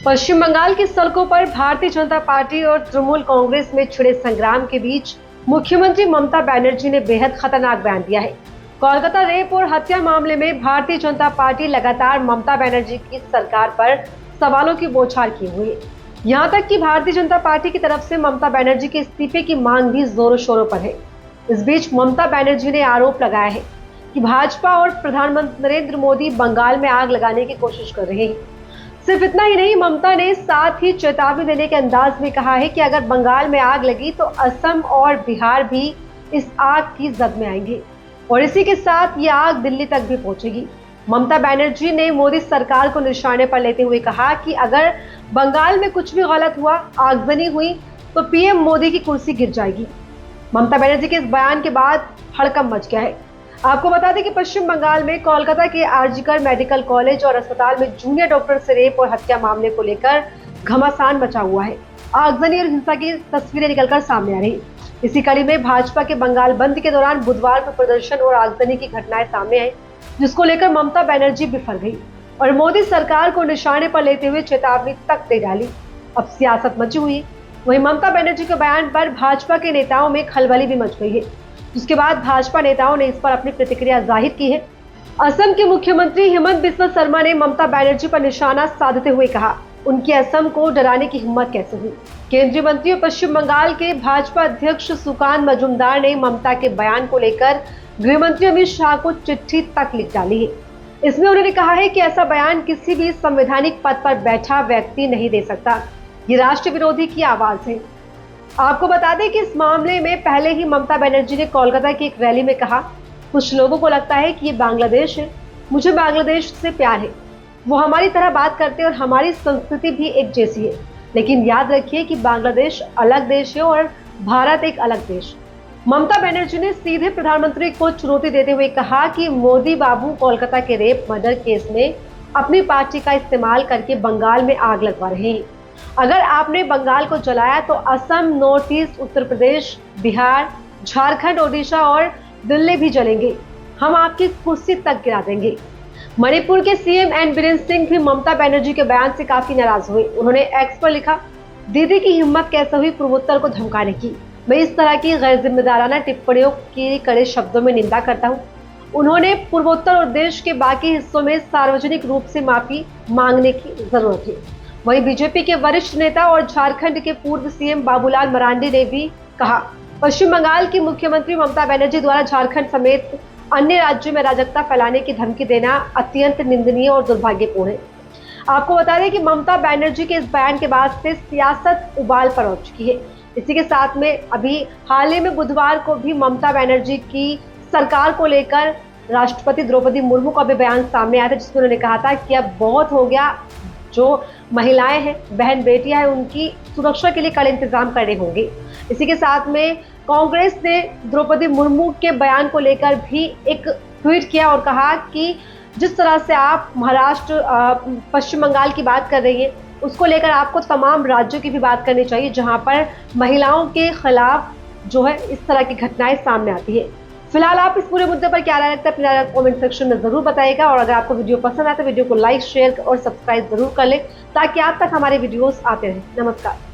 पश्चिम बंगाल की सड़कों पर भारतीय जनता पार्टी और तृणमूल कांग्रेस में छिड़े संग्राम के बीच मुख्यमंत्री ममता बनर्जी ने बेहद खतरनाक बयान दिया है। कोलकाता रेप और हत्या मामले में भारतीय जनता पार्टी लगातार ममता बनर्जी की सरकार पर सवालों की बौछार किए हुए है। यहाँ तक कि भारतीय जनता पार्टी की तरफ से ममता बनर्जी के इस्तीफे की मांग भी जोरों शोरों पर है। इस बीच ममता बनर्जी ने आरोप लगाया है कि भाजपा और प्रधानमंत्री नरेंद्र मोदी बंगाल में आग लगाने की कोशिश कर रहे हैं। सिर्फ इतना ही नहीं, ममता ने साथ ही चेतावनी देने के अंदाज में कहा है कि अगर बंगाल में आग लगी तो असम और बिहार भी इस आग की जद में आएंगे और इसी के साथ ये आग दिल्ली तक भी पहुंचेगी। ममता बनर्जी ने मोदी सरकार को निशाने पर लेते हुए कहा कि अगर बंगाल में कुछ भी गलत हुआ, आगजनी हुई, तो पीएम मोदी की कुर्सी गिर जाएगी। ममता बनर्जी के इस बयान के बाद हड़कंप मच गया है। आपको बता दें कि पश्चिम बंगाल में कोलकाता के आरजीकर मेडिकल कॉलेज और अस्पताल में जूनियर डॉक्टर से रेप और हत्या मामले को लेकर घमासान मचा हुआ है। आगजनी और हिंसा की तस्वीरें निकलकर सामने आ रही। इसी कड़ी में भाजपा के बंगाल बंद के दौरान बुधवार को प्रदर्शन और आगजनी की घटनाएं सामने आई, जिसको लेकर ममता बनर्जी बिफर गई और मोदी सरकार को निशाने पर लेते हुए चेतावनी तक दे डाली। अब सियासत मची हुई है। वहीं ममता बनर्जी के बयान पर भाजपा के नेताओं में खलबली भी मच गई है, जिसके बाद भाजपा नेताओं ने इस पर अपनी प्रतिक्रिया जाहिर की है। असम के मुख्यमंत्री हिमंत बिस्वा शर्मा ने ममता बनर्जी पर निशाना साधते हुए कहा, उनकी असम को डराने की हिम्मत कैसे हुई। केंद्रीय मंत्री और पश्चिम बंगाल के भाजपा अध्यक्ष सुकांत मजूमदार ने ममता के बयान को लेकर गृह मंत्री अमित शाह को चिट्ठी तक लिख डाली है। इसमें उन्होंने कहा है कि ऐसा बयान किसी भी संवैधानिक पद पर बैठा व्यक्ति नहीं दे सकता। ये राष्ट्र विरोधी की आवाज है। आपको बता दें कि इस मामले में पहले ही ममता बनर्जी ने कोलकाता की एक रैली में कहा, कुछ लोगों को लगता है कि ये बांग्लादेश है, मुझे बांग्लादेश से प्यार है, वो हमारी तरह बात करते हैं और हमारी संस्कृति भी एक जैसी है, लेकिन याद रखिए कि बांग्लादेश अलग देश है और भारत एक अलग देश। ममता बनर्जी ने सीधे प्रधानमंत्री को चुनौती देते हुए कहा कि मोदी बाबू कोलकाता के रेप मर्डर केस में अपनी पार्टी का इस्तेमाल करके बंगाल में आग लगवा रहे हैं। अगर आपने बंगाल को जलाया तो असम, नॉर्थ ईस्ट, उत्तर प्रदेश, बिहार, झारखंड, ओडिशा और दिल्ली भी जलेंगे। हम आपकी कुर्सी तक गिरा देंगे। मणिपुर के सीएम एन बीरेन सिंह भी ममता बनर्जी के बयान से काफी नाराज हुए। उन्होंने एक्स पर लिखा, दीदी की हिम्मत कैसे हुई पूर्वोत्तर को धमकाने की। मैं इस तरह की गैर जिम्मेदाराना टिप्पणियों की कड़े शब्दों में निंदा करता हूँ। उन्होंने पूर्वोत्तर और देश के बाकी हिस्सों में सार्वजनिक रूप से माफी मांगने की जरूरत है। वहीं बीजेपी के वरिष्ठ नेता और झारखंड के पूर्व सीएम बाबूलाल मरांडी ने भी कहा, पश्चिम बंगाल की मुख्यमंत्री ममता बनर्जी द्वारा झारखंड समेत अन्य राज्यों में अराजकता फैलाने की धमकी देना अत्यंत निंदनीय और दुर्भाग्यपूर्ण है। आपको बता दें कि ममता बनर्जी के इस बयान के बाद से सियासत उबाल पर उठ चुकी है। इसी के साथ में अभी हाल ही में बुधवार को भी ममता बनर्जी की सरकार को लेकर राष्ट्रपति द्रौपदी मुर्मू का भी बयान सामने आया था, जिसमें उन्होंने कहा था कि अब बहुत हो गया, जो महिलाएं हैं, बहन बेटियां हैं, उनकी सुरक्षा के लिए कड़े इंतजाम करने होंगे। इसी के साथ में कांग्रेस ने द्रौपदी मुर्मू के बयान को लेकर भी एक ट्वीट किया और कहा कि जिस तरह से आप महाराष्ट्र, पश्चिम बंगाल की बात कर रही है, उसको लेकर आपको तमाम राज्यों की भी बात करनी चाहिए जहां पर महिलाओं के खिलाफ जो है इस तरह की घटनाएं सामने आती है। फिलहाल आप इस पूरे मुद्दे पर क्या राय रखते हैं, अपनी राय कमेंट सेक्शन में जरूर बताइएगा और अगर आपको वीडियो पसंद आए तो वीडियो को लाइक, शेयर और सब्सक्राइब जरूर कर लें ताकि आप तक हमारे वीडियोस आते रहें। नमस्कार।